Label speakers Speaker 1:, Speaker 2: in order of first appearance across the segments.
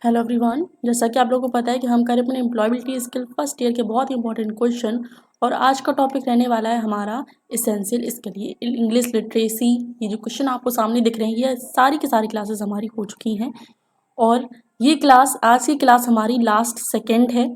Speaker 1: Hello everyone, जैसा कि आप लोगों को पता है कि हम करें अपने एम्प्लॉयबिलिटी स्किल फर्स्ट ईयर के बहुत ही इंपॉर्टेंट क्वेश्चन। और आज का टॉपिक रहने वाला है हमारा एसेंशियल स्किल, ये इंग्लिश लिटरेसी। ये जो क्वेश्चन आपको सामने दिख रहे हैं ये सारी की सारी क्लासेस हमारी हो चुकी हैं और ये क्लास, आज की क्लास हमारी लास्ट सेकेंड है।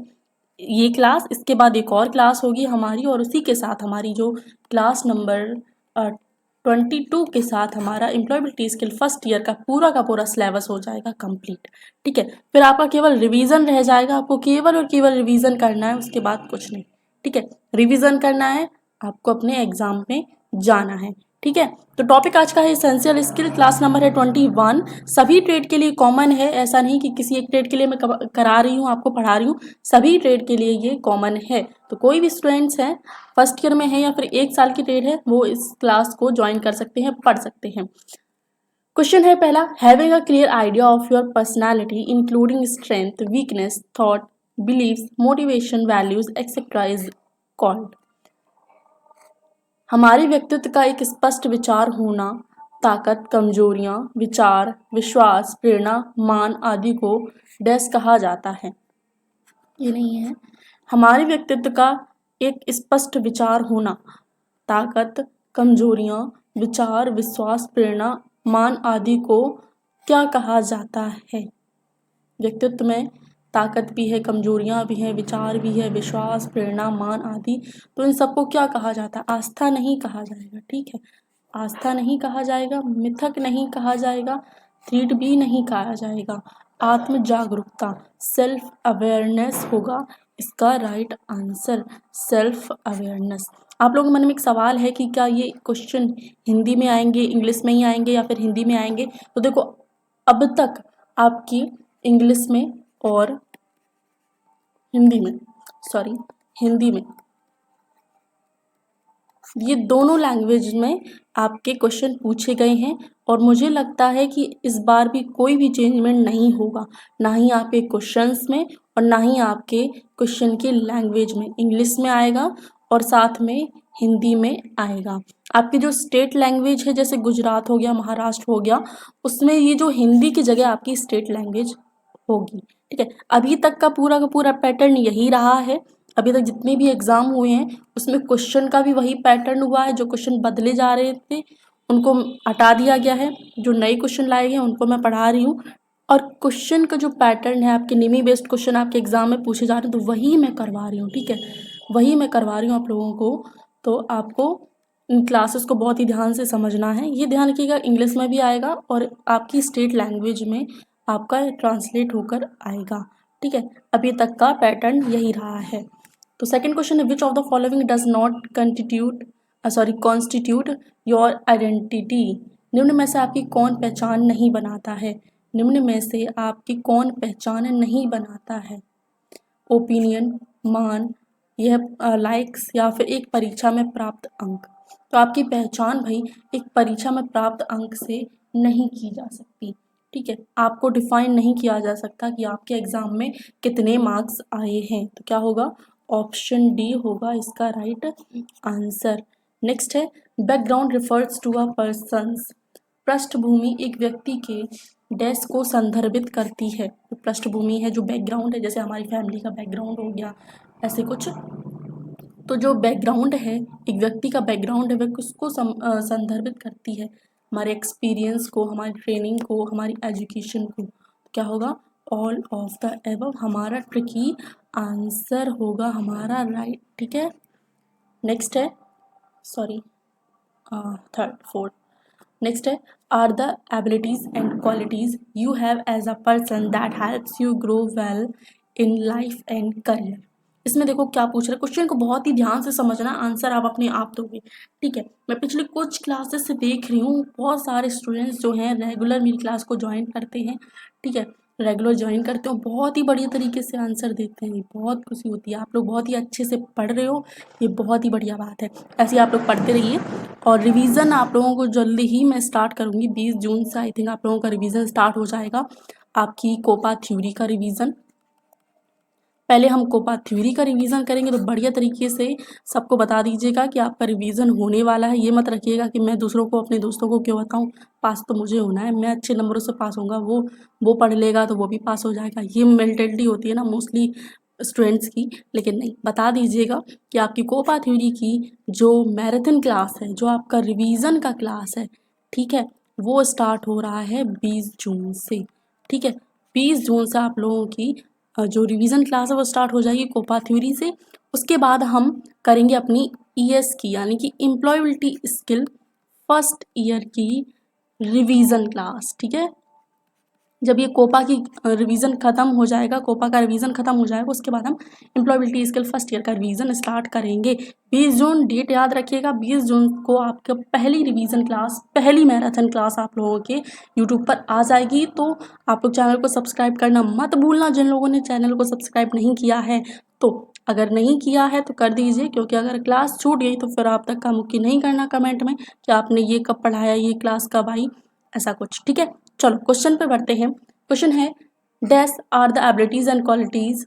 Speaker 1: ये क्लास, इसके बाद एक और क्लास होगी हमारी और उसी के साथ हमारी जो क्लास नंबर 22 के साथ हमारा एम्प्लॉयबिलिटी स्किल फर्स्ट ईयर का पूरा सिलेबस हो जाएगा कंप्लीट। ठीक है, फिर आपका केवल रिवीजन रह जाएगा, आपको केवल और केवल रिवीजन करना है, उसके बाद कुछ नहीं। ठीक है, रिवीजन करना है, आपको अपने एग्जाम में जाना है। ठीक है, तो टॉपिक आज का है एसेंशियल स्किल, क्लास नंबर है 21। सभी ट्रेड के लिए कॉमन है, ऐसा नहीं कि किसी एक ट्रेड के लिए मैं करा रही हूँ, आपको पढ़ा रही हूँ, सभी ट्रेड के लिए ये कॉमन है। तो कोई भी स्टूडेंट्स हैं, फर्स्ट ईयर में है या फिर 1 साल की ट्रेड है, वो इस क्लास को ज्वाइन कर सकते हैं, पढ़ सकते हैं। क्वेश्चन है पहला, having a clear idea of your personality including strength, weakness, thought, beliefs, motivation, values etcetera is called. हमारे व्यक्तित्व का एक स्पष्ट विचार होना, ताकत, कमजोरियां, विचार, विश्वास, प्रेरणा, मान आदि को डैश कहा जाता है। ये नहीं है, हमारे व्यक्तित्व का एक स्पष्ट विचार होना, ताकत, कमजोरियां, विचार, विश्वास, प्रेरणा, मान आदि को क्या कहा जाता है। व्यक्तित्व में ताकत भी है, कमजोरियां भी हैं, विचार भी है, विश्वास, प्रेरणा, मान आदि, तो इन सबको क्या कहा जाता है? आस्था नहीं कहा जाएगा। ठीक है, आस्था नहीं कहा जाएगा, मिथक नहीं कहा जाएगा, थ्रीड भी नहीं कहा जाएगा, आत्म जागरूकता, सेल्फ अवेयरनेस होगा इसका राइट आंसर। Self awareness. आप लोगों के मन में एक सवाल है कि क्या ये क्वेश्चन हिंदी में आएंगे, इंग्लिश में ही आएंगे या फिर हिंदी में आएंगे? तो देखो, अब तक आपकी इंग्लिश में और हिंदी में, सॉरी, हिंदी में, ये दोनों लैंग्वेज में आपके क्वेश्चन पूछे गए हैं और मुझे लगता है कि इस बार भी कोई भी चेंजमेंट नहीं होगा, ना ही आपके क्वेश्चंस में और ना ही आपके क्वेश्चन की लैंग्वेज में। इंग्लिश में आएगा और साथ में हिंदी में आएगा। आपकी जो स्टेट लैंग्वेज है, जैसे गुजरात हो गया, महाराष्ट्र हो गया, उसमें ये जो हिंदी की जगह आपकी स्टेट लैंग्वेज होगी। ठीक है, अभी तक का पूरा पैटर्न यही रहा है। अभी तक जितने भी एग्जाम हुए हैं उसमें क्वेश्चन का भी वही पैटर्न हुआ है। जो क्वेश्चन बदले जा रहे थे उनको हटा दिया गया है, जो नए क्वेश्चन लाए गए हैं उनको मैं पढ़ा रही हूँ। और क्वेश्चन का जो पैटर्न है, आपके निमी बेस्ड क्वेश्चन आपके एग्जाम में पूछे जा रहे हैं, तो वही मैं करवा रही हूँ। ठीक है, वही मैं करवा रही हूँ आप लोगों को। तो आपको इन क्लासेस को बहुत ही ध्यान से समझना है। ये ध्यान रखिएगा, इंग्लिश में भी आएगा और आपकी स्टेट लैंग्वेज में आपका ट्रांसलेट होकर आएगा। ठीक है, अभी तक का पैटर्न यही रहा है। तो सेकंड क्वेश्चन है, which of the following does not constitute your identity. निम्न में से आपकी कौन पहचान नहीं बनाता है? निम्न में से आपकी कौन पहचान नहीं बनाता है? ओपिनियन, मान, यह लाइक्स, या फिर एक परीक्षा में प्राप्त अंक। तो आपकी पहचान भाई एक परीक्षा में प्राप्त अंक से नहीं की जा सकती। ठीक है, आपको डिफाइन नहीं किया जा सकता कि आपके एग्जाम में कितने मार्क्स आए हैं। तो क्या होगा? ऑप्शन डी होगा इसका राइट आंसर। नेक्स्ट है, background refers to a person's. पृष्ठभूमि एक व्यक्ति के डैश को संदर्भित करती है। तो पृष्ठभूमि है, जो बैकग्राउंड है, जैसे हमारी फैमिली का बैकग्राउंड हो गया, ऐसे कुछ। तो जो बैकग्राउंड है, एक व्यक्ति का बैकग्राउंड है, वह उसको संदर्भित करती है, हमारे एक्सपीरियंस को, हमारी ट्रेनिंग को, हमारी एजुकेशन को। क्या होगा? ऑल ऑफ द एबव हमारा ट्रिकी आंसर होगा, हमारा राइट। ठीक है, नेक्स्ट है, सॉरी, थर्ड फोर्थ। नेक्स्ट है, are the abilities and qualities you have as a person that helps you grow well in life and career. इसमें देखो क्या पूछ रहे हैं, क्वेश्चन को बहुत ही ध्यान से समझना, आंसर आप अपने आप दोगे। ठीक है, मैं पिछले कुछ क्लासेस से देख रही हूँ, बहुत सारे स्टूडेंट्स जो हैं रेगुलर मेरी क्लास को ज्वाइन करते हैं। ठीक है, रेगुलर ज्वाइन करते हो, बहुत ही बढ़िया तरीके से आंसर देते हैं, बहुत खुशी होती है। आप लोग बहुत ही अच्छे से पढ़ रहे हो, ये बहुत ही बढ़िया बात है। ऐसे ही आप लोग पढ़ते रहिए। और रिवीजन आप लोगों को जल्दी ही मैं स्टार्ट करूँगी, 20 जून से आई थिंक आप लोगों का रिवीजन स्टार्ट हो जाएगा, आपकी कोपा थ्योरी का रिवीजन। पहले हम कोपा थ्योरी का रिवीजन करेंगे, तो बढ़िया तरीके से सबको बता दीजिएगा कि आपका रिवीजन होने वाला है। ये मत रखिएगा कि मैं दूसरों को, अपने दोस्तों को क्यों बताऊं, पास तो मुझे होना है, मैं अच्छे नंबरों से पास होऊंगा, वो पढ़ लेगा तो वो भी पास हो जाएगा। ये मेंटेलिटी होती है ना मोस्टली स्टूडेंट्स की, लेकिन नहीं, बता दीजिएगा कि आपकी कोपा थ्योरी की जो मैराथन क्लास है, जो आपका रिवीजन का क्लास है, ठीक है, वो स्टार्ट हो रहा है 20 जून से। ठीक है, 20 जून से आप लोगों की जो रिवीजन क्लास है वो स्टार्ट हो जाएगी कोपा थ्योरी से। उसके बाद हम करेंगे अपनी ईएस की, यानी कि एम्प्लॉयबिलिटी स्किल फर्स्ट ईयर की रिवीजन क्लास। ठीक है, जब ये कोपा की रिवीजन खत्म हो जाएगा, कोपा का रिवीजन खत्म हो जाएगा, उसके बाद हम एम्प्लॉयबिलिटी स्किल फर्स्ट ईयर का रिवीजन स्टार्ट करेंगे। 20 जून डेट याद रखिएगा, 20 जून को आपका पहली रिवीजन क्लास, पहली मैराथन क्लास आप लोगों के यूट्यूब पर आ जाएगी। तो आप लोग चैनल को सब्सक्राइब करना मत भूलना, जिन लोगों ने चैनल को सब्सक्राइब नहीं किया है। तो अगर नहीं किया है तो कर दीजिए, क्योंकि अगर क्लास छूट गई तो फिर आप तक का मुक्की नहीं करना कमेंट में कि आपने ये कब पढ़ाया, ये क्लास कब आई, ऐसा कुछ। ठीक है, चलो क्वेश्चन पे बढ़ते हैं। क्वेश्चन है, dash are the abilities and qualities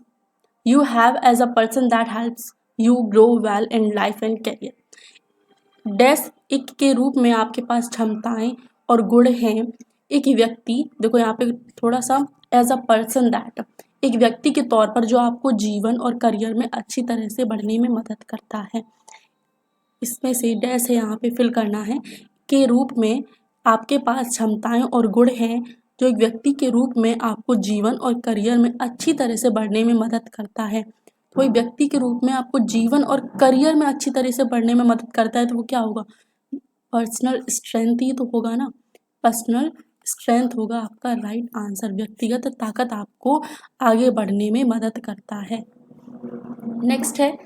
Speaker 1: you have as a person that helps you grow well in life and career. Dash एक के रूप में आपके पास क्षमताएं और गुण हैं। एक व्यक्ति, देखो यहाँ पे थोड़ा सा, एज अ पर्सन दैट, एक व्यक्ति के तौर पर जो आपको जीवन और करियर में अच्छी तरह से बढ़ने में मदद करता है। इसमें से डैश है यहाँ पे फिल करना है, के रूप में आपके पास क्षमताएं और गुण हैं जो एक व्यक्ति के रूप में आपको जीवन और करियर में अच्छी तरह से बढ़ने में मदद करता है। कोई व्यक्ति के रूप में आपको जीवन और करियर में अच्छी तरह से बढ़ने में मदद करता है, तो वो क्या होगा, पर्सनल स्ट्रेंथ ही तो होगा ना, पर्सनल स्ट्रेंथ होगा आपका राइट आंसर। व्यक्तिगत ताकत आपको आगे बढ़ने में मदद करता है। नेक्स्ट है,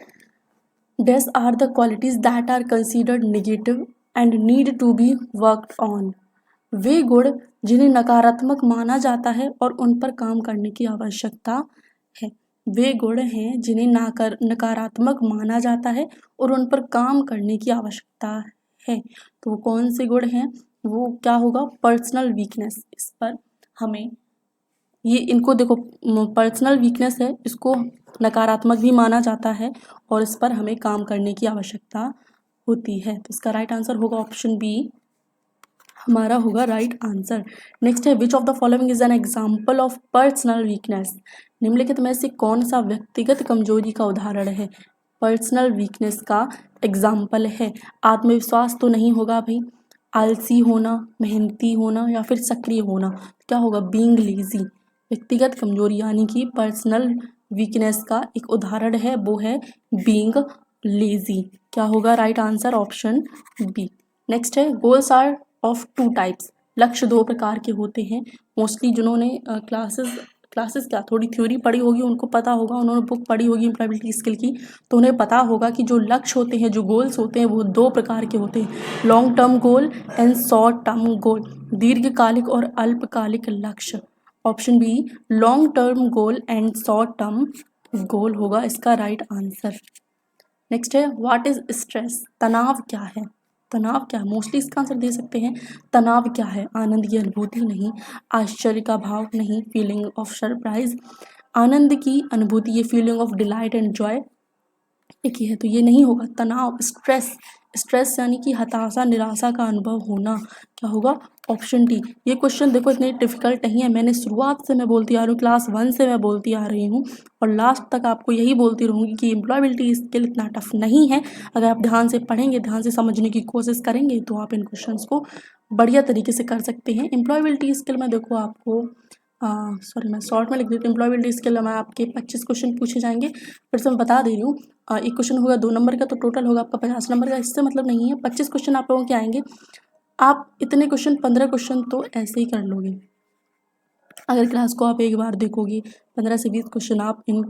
Speaker 1: These are the qualities that are considered negative and need to be worked on. वे गुण जिन्हें नकारात्मक माना जाता है और उन पर काम करने की आवश्यकता है। वे गुण हैं जिन्हें नकारात्मक माना जाता है और उन पर काम करने की आवश्यकता है। तो वो कौन से गुण हैं, वो क्या होगा, पर्सनल वीकनेस। इस पर हमें ये, इनको देखो, पर्सनल वीकनेस है, इसको नकारात्मक भी माना जाता है और इस पर हमें काम करने की आवश्यकता होती है। तो इसका राइट आंसर होगा ऑप्शन बी, हमारा होगा राइट आंसर। नेक्स्ट है, which of the following is an example of personal weakness. निम्नलिखित में से कौन सा व्यक्तिगत कमजोरी का उदाहरण है, पर्सनल वीकनेस का एग्जाम्पल है। आत्मविश्वास तो नहीं होगा भाई, आलसी होना, मेहनती होना या फिर सक्रिय होना, क्या होगा, बीइंग लेजी। व्यक्तिगत कमजोरी यानी कि पर्सनल वीकनेस का एक उदाहरण है, वो है बीइंग लेजी। क्या होगा right answer, option B. Next है, goals are of two types. लक्ष्य दो प्रकार के होते हैं। मोस्टली जिन्होंने क्लासेस क्या थोड़ी थ्योरी पढ़ी होगी उनको पता होगा, उन्होंने बुक पढ़ी होगी एम्प्लॉयबिलिटी स्किल की, तो उन्हें पता होगा कि जो लक्ष्य होते हैं, जो गोल्स होते हैं, वो दो प्रकार के होते हैं, long term goal and short term goal, दीर्घकालिक और अल्पकालिक लक्ष्य। Option B, long term goal and short term goal होगा इसका राइट आंसर। नेक्स्ट है, व्हाट इज स्ट्रेस। तनाव क्या है, तनाव क्या है, मोस्टली इसका आंसर दे सकते हैं, तनाव क्या है, आनंद की अनुभूति नहीं, आश्चर्य का भाव नहीं, फीलिंग ऑफ सरप्राइज, आनंद की अनुभूति, ये feeling of delight and Joy एक ही है, तो ये नहीं होगा। तनाव, स्ट्रेस, स्ट्रेस यानी कि हताशा, निराशा का अनुभव होना, क्या होगा, ऑप्शन डी। ये क्वेश्चन देखो इतने डिफिकल्ट नहीं है, मैंने शुरुआत से मैं बोलती आ रही हूँ, क्लास 1 से मैं बोलती आ रही हूँ और लास्ट तक आपको यही बोलती रहूँगी कि एम्प्लॉयबिलिटी स्किल इतना टफ नहीं है। अगर आप ध्यान से पढ़ेंगे, ध्यान से समझने की कोशिश करेंगे, तो आप इन क्वेश्चंस को बढ़िया तरीके से कर सकते हैं। एम्प्लॉयबिलिटी स्किल में देखो आपको, सॉरी मैं शॉर्ट में लिख देती हूँ, एम्प्लॉयबिलिटी स्किल में आपके 25 क्वेश्चन पूछे जाएंगे। फिर से मैं बता दे रही हूँ, एक क्वेश्चन होगा 2 नंबर का, तो टोटल होगा आपका 50 नंबर का। इससे मतलब नहीं है, 25 क्वेश्चन आप लोगों के आएंगे। आप इतने क्वेश्चन, 15 क्वेश्चन तो ऐसे ही कर लोगे अगर क्लास को आप एक बार देखोगे। 15 से 20 क्वेश्चन आप इन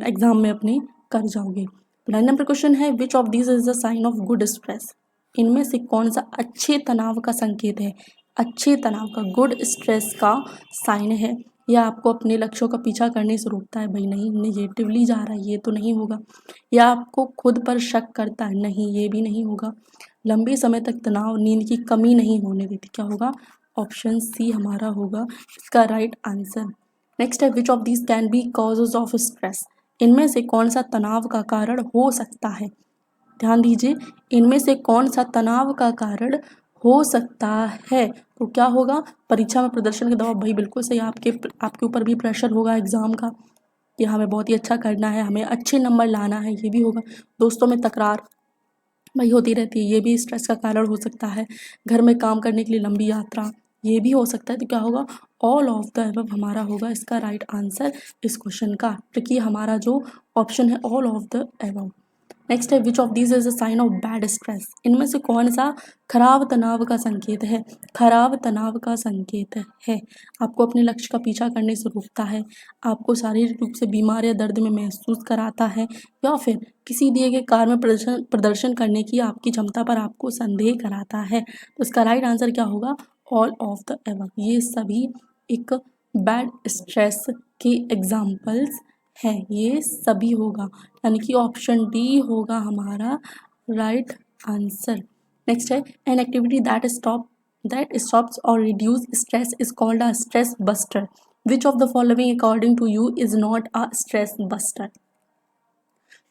Speaker 1: एग्जाम में अपने कर जाओगे। 9 नंबर क्वेश्चन है, which of this is the sign of good stress. इनमें से कौन सा अच्छे तनाव का संकेत है, अच्छे तनाव का, गुड स्ट्रेस का साइन है। या आपको अपने लक्ष्यों का पीछा करने से रोकता है, भाई नहीं, नेगेटिवली जा रहा है, ये तो नहीं होगा। या आपको खुद पर शक करता है, नहीं ये भी नहीं होगा। लंबे समय तक तनाव, नींद की कमी नहीं होने देती, क्या होगा, ऑप्शन सी हमारा होगा इसका राइट आंसर। नेक्स्ट है, which of these can be causes of stress. इनमें से कौन सा तनाव का कारण हो सकता है? ध्यान दीजिए, इनमें से कौन सा तनाव का कारण हो सकता है? तो क्या होगा? परीक्षा में प्रदर्शन का दबाव। भाई बिल्कुल सही, आपके ऊपर भी प्रेशर होगा एग्जाम का कि हमें बहुत ही अच्छा करना है, हमें अच्छे नंबर लाना है, ये भी होगा। दोस्तों में तकरार भाई होती रहती है, ये भी स्ट्रेस का कारण हो सकता है। घर में काम करने के लिए लंबी यात्रा, ये भी हो सकता है। तो क्या होगा? ऑल ऑफ द अबव हमारा होगा इसका राइट आंसर इस क्वेश्चन का। ट्रिकी हमारा जो ऑप्शन है all of the above. Next है which of these is a sign of bad stress? इनमें से कौन सा खराब तनाव का संकेत है? खराब तनाव का संकेत है। आपको अपने लक्ष्य का पीछा करने से रोकता है, आपको शारीरिक रूप से बीमार या दर्द में महसूस कराता है, या फिर किसी दिए गए कार्य में प्रदर्शन करने की आपकी क्षमता पर आपको संदेह कराता है। तो इसका राइट आंसर क्या होगा? All of the above. ये सभी एक बैड स्ट्रेस के एग्जाम्पल्स है, ये सभी होगा, यानी कि ऑप्शन डी होगा हमारा राइट आंसर। नेक्स्ट है एन एक्टिविटी दैट स्टॉप्स और reduce stress is called a stress buster. Which of the following according to you is not a stress buster?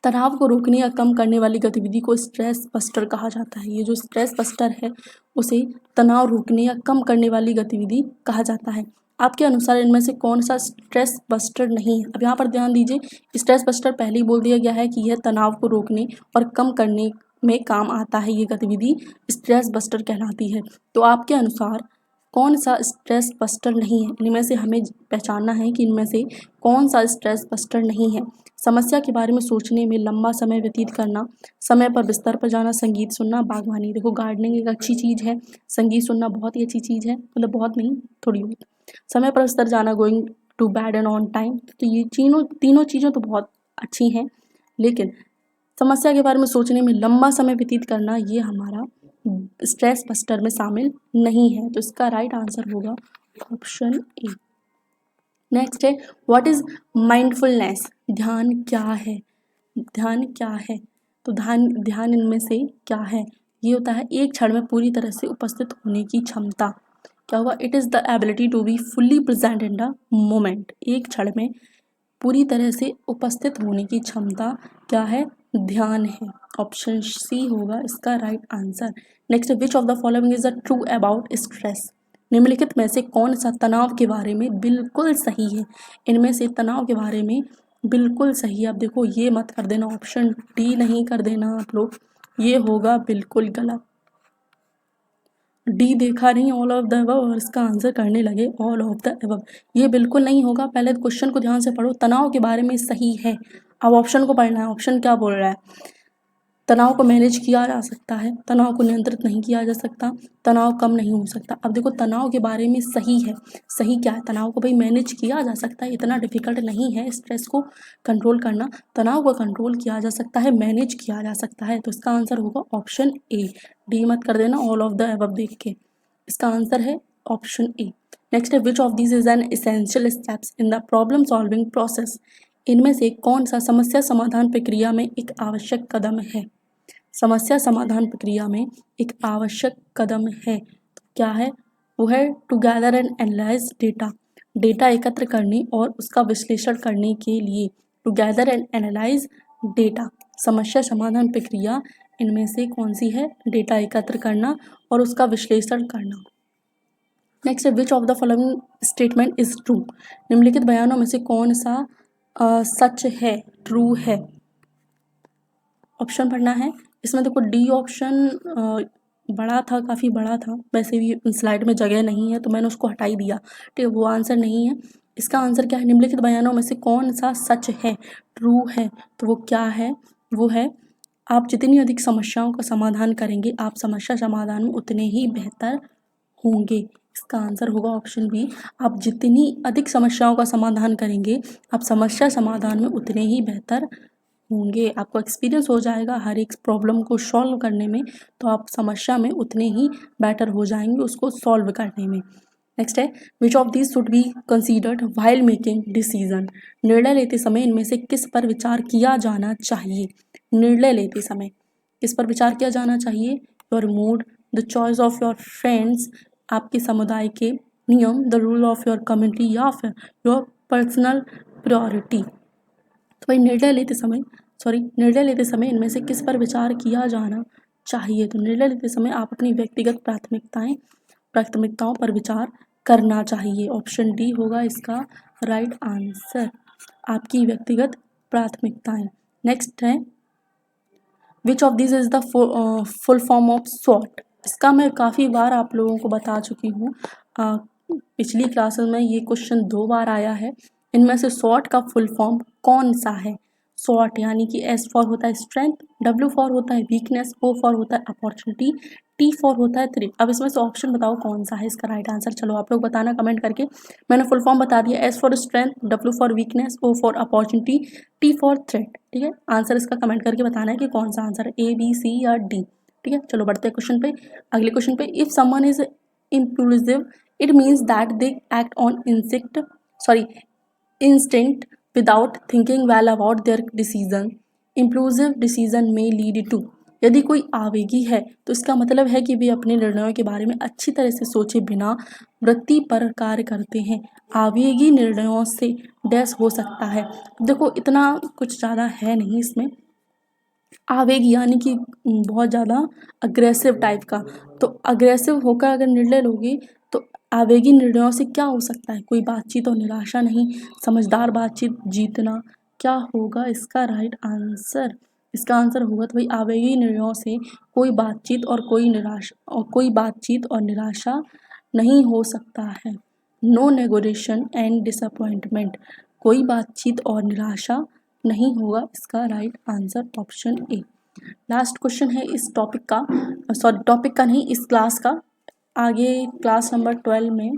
Speaker 1: तनाव को रोकने या कम करने वाली गतिविधि को स्ट्रेस बस्टर कहा जाता है। ये जो स्ट्रेस बस्टर है उसे तनाव रोकने या कम करने वाली गतिविधि कहा जाता है। आपके अनुसार इनमें से कौन सा स्ट्रेस बस्टर नहीं है? अब यहाँ पर ध्यान दीजिए, स्ट्रेस बस्टर पहले ही बोल दिया गया है कि यह तनाव को रोकने और कम करने में काम आता है, ये गतिविधि स्ट्रेस बस्टर कहलाती है। तो आपके अनुसार कौन सा स्ट्रेस बस्टर नहीं है? इनमें से हमें पहचानना है कि इनमें से कौन सा स्ट्रेस बस्टर नहीं है। समस्या के बारे में सोचने में लंबा समय व्यतीत करना, समय पर बिस्तर पर जाना, संगीत सुनना, बागवानी। देखो गार्डनिंग एक अच्छी चीज़ है, संगीत सुनना बहुत ही अच्छी चीज़ है, मतलब बहुत नहीं थोड़ी बहुत। समय पर बिस्तर जाना, going to bed and on time, तो ये तीनों चीज़ें तो बहुत अच्छी हैं, लेकिन समस्या के बारे में सोचने में लंबा समय व्यतीत करना ये हमारा स्ट्रेस बस्टर में शामिल नहीं है। तो इसका राइट आंसर होगा ऑप्शन ए। नेक्स्ट है व्हाट इज माइंडफुलनेस? ध्यान क्या है? ध्यान क्या है? तो ध्यान इनमें से क्या है? ये होता है एक क्षण में पूरी तरह से उपस्थित होने की क्षमता। क्या हुआ? It is the ability to be fully present in the moment. एक क्षण में पूरी तरह से उपस्थित होने की क्षमता क्या है? ध्यान है। ऑप्शन सी होगा इसका right answer. Next, which of the following is a true about stress? निम्नलिखित में से कौन सा तनाव के बारे में बिल्कुल सही है? इनमें से तनाव के बारे में बिल्कुल सही है। अब देखो ये मत कर देना, ऑप्शन डी नहीं कर देना आप लोग, ये होगा बिल्कुल गलत। डी देखा नहीं ऑल ऑफ द अबव और इसका आंसर करने लगे ऑल ऑफ द अबव, ये बिल्कुल नहीं होगा। पहले क्वेश्चन को ध्यान से पढ़ो, तनाव के बारे में सही है। अब ऑप्शन को पढ़ना है, ऑप्शन क्या बोल रहा है? तनाव को मैनेज किया जा सकता है, तनाव को नियंत्रित नहीं किया जा सकता, तनाव कम नहीं हो सकता। अब देखो तनाव के बारे में सही है, सही क्या है? तनाव को भाई मैनेज किया जा सकता है, इतना डिफिकल्ट नहीं है स्ट्रेस को कंट्रोल करना। तनाव को कंट्रोल किया जा सकता है, मैनेज किया जा सकता है। तो इसका आंसर होगा ऑप्शन ए। डी मत कर देना ऑल ऑफ द अबव देख के, इसका आंसर है ऑप्शन ए। नेक्स्ट है which of this is an essential steps in the problem solving process? इनमें से कौन सा समस्या समाधान प्रक्रिया में एक आवश्यक कदम है? समस्या समाधान प्रक्रिया में एक आवश्यक कदम है, तो क्या है वो? है to gather and analyse data. Data एकत्र करने और उसका विश्लेषण करने के लिए, to gather and analyse data. समस्या समाधान प्रक्रिया इनमें से कौन सी है? डेटा एकत्र करना और उसका विश्लेषण करना। Next, which of the following statement is true? निम्नलिखित बयानों में से कौन सा सच है, ट्रू है? ऑप्शन पढ़ना है। इसमें देखो डी ऑप्शन बड़ा था, काफ़ी बड़ा था, वैसे भी स्लाइड में जगह नहीं है तो मैंने उसको हटा ही दिया, ठीक है, वो आंसर नहीं है। इसका आंसर क्या है? निम्नलिखित बयानों में से कौन सा सच है, ट्रू है? तो वो क्या है? वो है आप जितनी अधिक समस्याओं का समाधान करेंगे, आप समस्या समाधान में उतने ही बेहतर होंगे। इसका आंसर होगा ऑप्शन बी। आप जितनी अधिक समस्याओं का समाधान करेंगे, आप समस्या समाधान में उतने ही बेहतर होंगे। आपको एक्सपीरियंस हो जाएगा हर एक प्रॉब्लम को सॉल्व करने में, तो आप समस्या में उतने ही बेटर हो जाएंगे उसको सॉल्व करने में। नेक्स्ट है which of this should be considered while making decision? निर्णय लेते समय इनमें से किस पर विचार किया जाना चाहिए? निर्णय लेते समय किस पर विचार किया जाना चाहिए? Your mood, the choice of your friends, आपके समुदाय के नियम, the rule of your community, या फिर योर पर्सनल प्रायोरिटी। भाई निर्णय लेते समय इनमें से किस पर विचार किया जाना चाहिए? तो निर्णय लेते समय आप अपनी व्यक्तिगत प्राथमिकताओं पर विचार करना चाहिए। ऑप्शन डी होगा इसका राइट आंसर, आपकी व्यक्तिगत प्राथमिकताएं। नेक्स्ट है which of this is the full form of स्वॉट? इसका मैं काफ़ी बार आप लोगों को बता चुकी हूँ, पिछली क्लासेस में ये क्वेश्चन 2 बार आया है। इनमें से स्वॉट का फुल फॉर्म कौन सा है? स्वॉट यानी कि एस फॉर होता है स्ट्रेंथ, डब्ल्यू फॉर होता है वीकनेस, ओ फॉर होता है अपॉर्चुनिटी, टी फॉर होता है थ्रेट। अब इसमें से ऑप्शन बताओ कौन सा है इसका राइट आंसर। चलो आप लोग बताना कमेंट करके। मैंने फुल फॉर्म बता दिया, S for strength, W for weakness, O for opportunity, T for threat. ठीक है, आंसर इसका कमेंट करके बताना है कि कौन सा आंसर है, ए बी सी या डी। ठीक है, चलो बढ़ते हैं क्वेश्चन पे, अगले क्वेश्चन पे। If someone is impulsive it means that they act on instinct without thinking well about their decision. Impulsive decision may lead to, यदि कोई आवेगी है तो इसका मतलब है कि वे अपने निर्णयों के बारे में अच्छी तरह से सोचे बिना वृत्ति पर कार्य करते हैं। आवेगी निर्णयों से डैश हो सकता है। देखो इतना कुछ ज़्यादा है नहीं इसमें, आवेगी यानी कि बहुत ज़्यादा अग्रेसिव टाइप का। तो अग्रेसिव होकर अगर निर्णय लोगे तो आवेगी निर्णयों से क्या हो सकता है? कोई बातचीत और निराशा नहीं, समझदार बातचीत जीतना। क्या होगा इसका राइट आंसर? इसका आंसर होगा तो भाई आवेगी निर्णयों से कोई बातचीत और निराशा नहीं हो सकता है। नो नेगोशिएशन एंड डिसअपॉइंटमेंट, कोई बातचीत और निराशा नहीं होगा, इसका right answer option A. Last question है इस टॉपिक का, टॉपिक का नहीं, इस क्लास का। आगे क्लास नंबर 12 में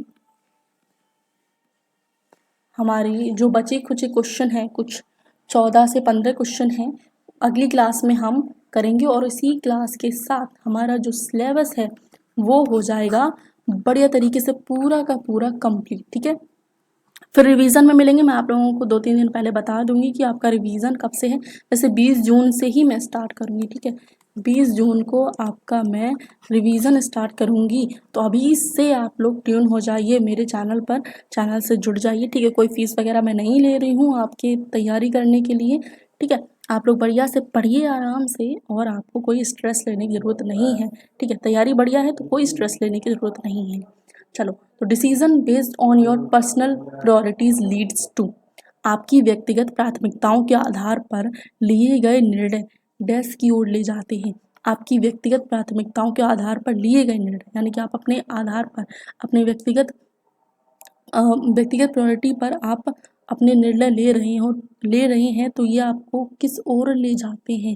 Speaker 1: हमारी जो बचे खुचे क्वेश्चन हैं, कुछ 14 से 15 क्वेश्चन हैं, अगली क्लास में हम करेंगे और इसी क्लास के साथ हमारा जो सिलेबस है वो हो जाएगा बढ़िया तरीके से पूरा का पूरा कंप्लीट। ठीक है, फिर रिवीजन में मिलेंगे। मैं आप लोगों को 2-3 दिन पहले बता दूंगी कि आपका रिवीजन कब से है। वैसे 20 जून से ही मैं स्टार्ट करूंगी। ठीक है, 20 जून को आपका मैं रिवीजन स्टार्ट करूंगी। तो अभी से आप लोग ट्यून हो जाइए मेरे चैनल पर, चैनल से जुड़ जाइए। ठीक है, कोई फीस वगैरह मैं नहीं ले रही हूँ आपकी तैयारी करने के लिए। ठीक है, आप लोग बढ़िया से पढ़िए आराम से, और आपको कोई स्ट्रेस लेने की ज़रूरत नहीं है। ठीक है, तैयारी बढ़िया है तो कोई स्ट्रेस लेने की ज़रूरत नहीं है। चलो, तो decision based on your personal priorities leads to, आपकी व्यक्तिगत प्राथमिकताओं के आधार पर लिए गए निर्णय डैश की ओर ले जाते हैं। आपकी व्यक्तिगत प्राथमिकताओं के आधार पर लिए गए निर्णय यानी कि आप अपने आधार पर, अपने व्यक्तिगत प्रायोरिटी पर आप अपने निर्णय ले रहे हैं तो ये आपको किस ओर ले जाते हैं?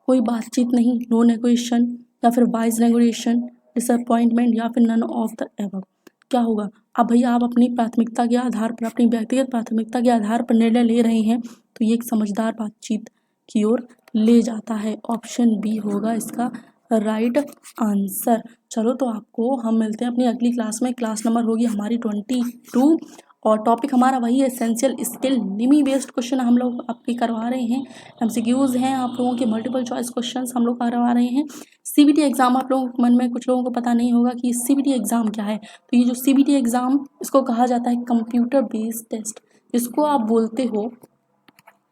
Speaker 1: कोई बातचीत नहीं, नो नेगोशिएशन, या फिर वाइज नेगोशिएशन, डिसअपॉइंटमेंट, या फिर नन ऑफ द एबव। क्या होगा? अब भैया आप अपनी प्राथमिकता के आधार पर, अपनी व्यक्तिगत प्राथमिकता के आधार पर निर्णय ले रहे हैं तो ये एक समझदार बातचीत की ओर ले जाता है। ऑप्शन बी होगा इसका राइट आंसर। चलो, तो आपको हम मिलते हैं अपनी अगली क्लास में। क्लास नंबर होगी हमारी 22 और टॉपिक हमारा वही है एसेंशियल स्किल। निमी बेस्ड क्वेश्चन हम लोग आपके करवा रहे हैं, एमसीक्यूज हैं आप लोगों के, मल्टीपल चॉइस क्वेश्चंस हम लोग करवा रहे हैं। सीबीटी एग्जाम, आप लोगों के मन में कुछ लोगों को पता नहीं होगा कि सीबीटी एग्जाम क्या है। तो ये जो सीबीटी एग्जाम, इसको कहा जाता है कंप्यूटर बेस्ड टेस्ट, जिसको आप बोलते हो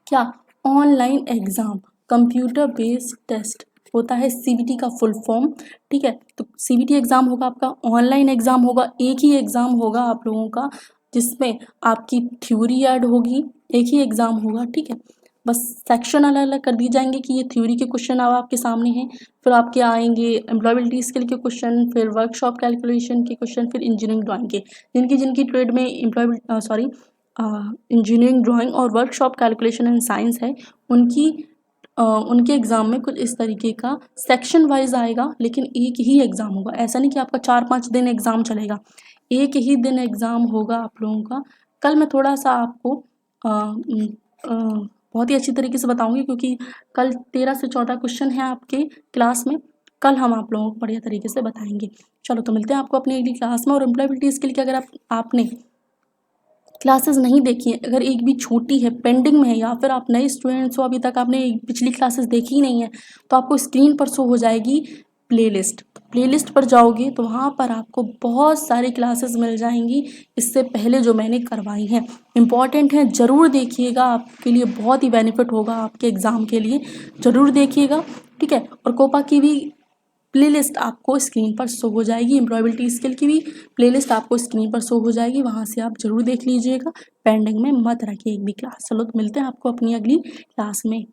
Speaker 1: क्या? Online exam. Computer based test होता है सीबीटी का फुल फॉर्म। ठीक है, तो सीबीटी एग्जाम होगा आपका, ऑनलाइन एग्जाम होगा, एक ही एग्जाम होगा आप लोगों का जिसमें आपकी थ्योरी ऐड होगी, एक ही एग्जाम होगा। ठीक है, बस सेक्शन अलग अलग कर दिए जाएंगे कि ये थ्योरी के क्वेश्चन अब आपके सामने हैं, फिर आपके आएंगे एम्प्लॉयबिलिटी स्किल के क्वेश्चन, फिर वर्कशॉप कैलकुलेशन के क्वेश्चन, फिर इंजीनियरिंग ड्राइंग के। जिनकी ट्रेड में इंजीनियरिंग ड्राइंग और वर्कशॉप कैलकुलेशन एंड साइंस है, उनके एग्ज़ाम में कुछ इस तरीके का सेक्शन वाइज आएगा, लेकिन एक ही एग्ज़ाम होगा। ऐसा नहीं कि आपका 4-5 दिन एग्ज़ाम चलेगा, एक ही दिन एग्ज़ाम होगा आप लोगों का। कल मैं थोड़ा सा आपको बहुत ही अच्छी तरीके से बताऊंगी, क्योंकि कल 13 से 14 क्वेश्चन हैं आपके क्लास में। कल हम आप लोगों को बढ़िया तरीके से बताएंगे। चलो, तो मिलते हैं आपको अपनी अगली क्लास में। और एम्प्लॉयबिलिटी स्किल की अगर आपने क्लासेस नहीं देखी है, अगर एक भी छोटी है, पेंडिंग में है, या फिर आप नए स्टूडेंट्स हो, अभी तक आपने पिछली क्लासेस देखी ही नहीं है, तो आपको स्क्रीन पर शो हो जाएगी प्लेलिस्ट। प्लेलिस्ट पर जाओगे तो वहाँ पर आपको बहुत सारी क्लासेस मिल जाएंगी इससे पहले जो मैंने करवाई हैं। इम्पॉर्टेंट है, ज़रूर देखिएगा, आपके लिए बहुत ही बेनिफिट होगा आपके एग्ज़ाम के लिए, ज़रूर देखिएगा, ठीक है। और कोपा की भी प्लेलिस्ट आपको स्क्रीन पर शो हो जाएगी, एम्प्लॉयबिलिटी स्किल की भी प्लेलिस्ट आपको स्क्रीन पर शो हो जाएगी, वहाँ से आप ज़रूर देख लीजिएगा। पेंडिंग में मत रखिए एक भी क्लास। चलो तो मिलते हैं आपको अपनी अगली क्लास में।